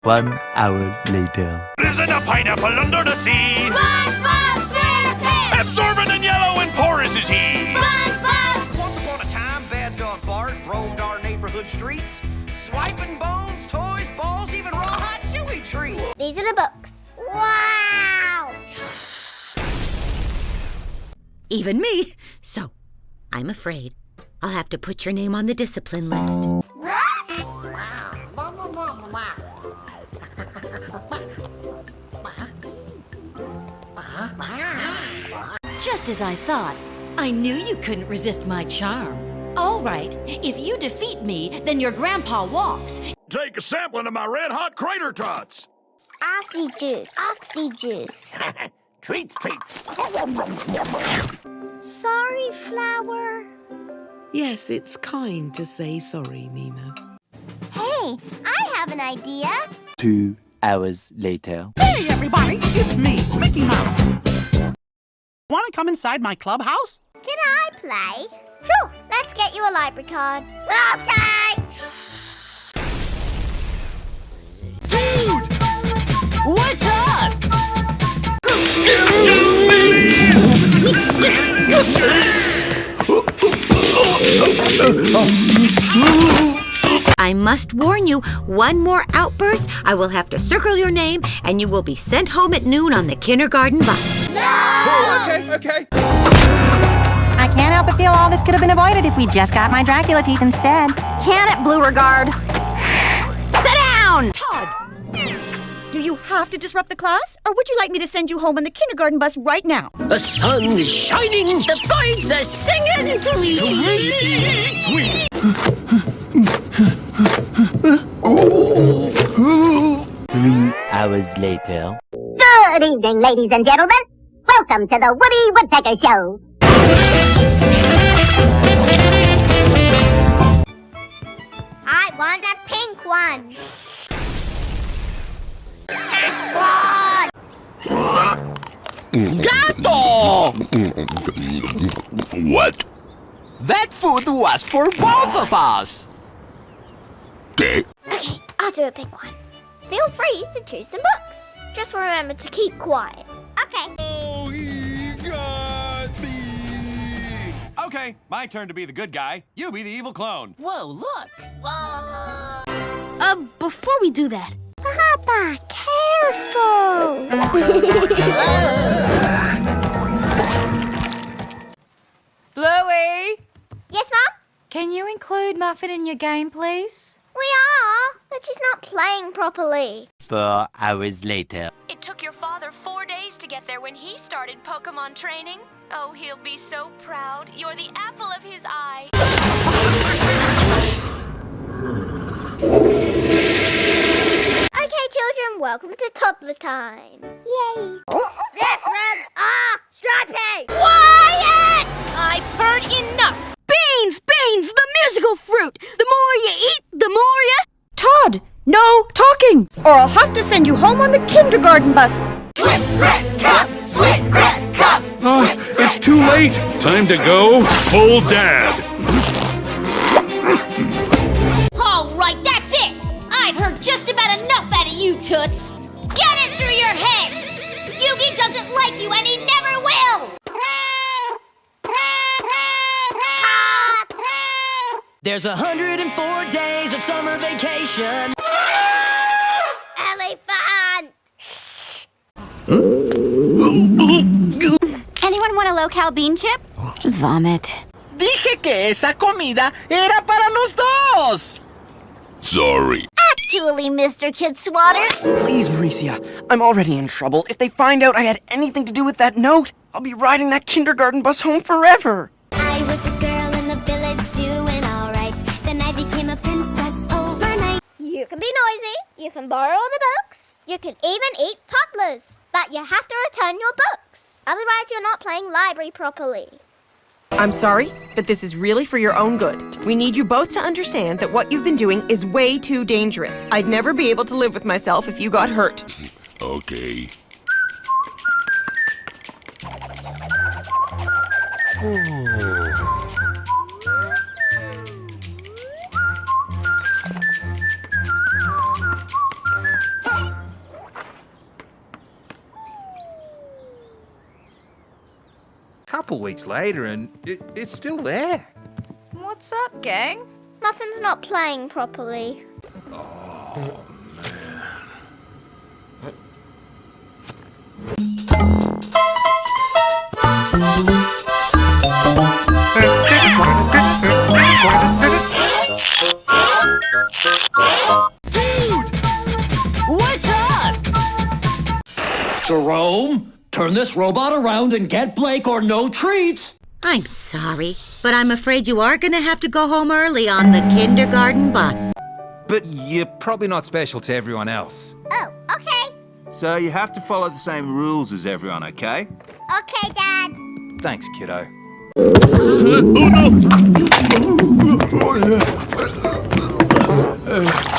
1 hour later. Lives in a pineapple under the sea. SpongeBob SquarePants! Absorbent and yellow and porous is he. SpongeBob! Once upon a time, Bad Dog Bart roamed our neighborhood streets, swiping bones, toys, balls, even raw hot chewy treats. These are the books. Wow! Even me. So, I'm afraid I'll have to put your name on the discipline list. What? Just as I thought. I knew you couldn't resist my charm. All right, if you defeat me, then your grandpa walks. Take a sampling of my red-hot crater tots. Oxy juice. Oxy juice. Treats. Sorry, Flower. Yes, it's kind to say sorry, Nemo. Hey, I have an idea. 2 hours later. Hey, everybody, it's me, Mickey Mouse. Want to come inside my clubhouse? Can I play? Sure, let's get you a library card. Okay! Dude! What's up? I must warn you, one more outburst, I will have to circle your name, and you will be sent home at noon on the kindergarten bus. Oh, okay. I can't help but feel all this could have been avoided if we just got my Dracula teeth instead. Can it, Beauregard? Sit down! Todd! Do you have to disrupt the class, or would you like me to send you home on the kindergarten bus right now? The sun is shining, the birds are singing. 3 hours later. Good evening, ladies and gentlemen. Welcome to the Woody Woodpecker Show. I want a pink one. Pink one! Gato! What? That food was for both of us. Okay. Okay, I'll do a pink one. Feel free to choose some books. Just remember to keep quiet. Okay. Oh, he got me. Okay, my turn to be the good guy. You be the evil clone. Whoa, look! Before we do that, Papa, careful. Bluey, Yes, Mom? can you include Muffin in your game, please? We are, but she's not playing properly. 4 hours later. It took your father 4 days to get there when he started Pokemon training. Oh, he'll be so proud. You're the apple of his eye. Okay, children, welcome to toddler time. Yay. Difference! Stripey! Quiet! I've heard enough! Beans! The musical fruit! The more you eat, the more you... Todd, no talking, or I'll have to send you home on the kindergarten bus. It's too late. Time to go full dad. All right, that's it. I've heard just about enough out of you, Toots. Get it through your head. Yugi doesn't like you, and he never will. There's 104 days of summer vacation. Elephant! Anyone want a low-cal bean chip? Vomit. Dije que esa comida era para los dos. Sorry. Actually, Mr. Kidswatter. Please, Mauricia, I'm already in trouble. If they find out I had anything to do with that note, I'll be riding that kindergarten bus home forever. I was a girl in the village doing all right. Then I became a princess overnight. You can be noisy, you can borrow the books, you can even eat toddlers. But you have to return your books. Otherwise, you're not playing library properly. I'm sorry, but this is really for your own good. We need you both to understand that what you've been doing is way too dangerous. I'd never be able to live with myself if you got hurt. Okay. couple weeks later and it's still there. What's up, gang? Muffin's not playing properly. Oh, What's up? Jerome, turn this robot around and get Blake or no treats. I'm sorry, but I'm afraid you are going to have to go home early on the kindergarten bus. But you're probably not special to everyone else. Oh, okay. So you have to follow the same rules as everyone, okay? Okay, Dad. Thanks, kiddo. Oh no!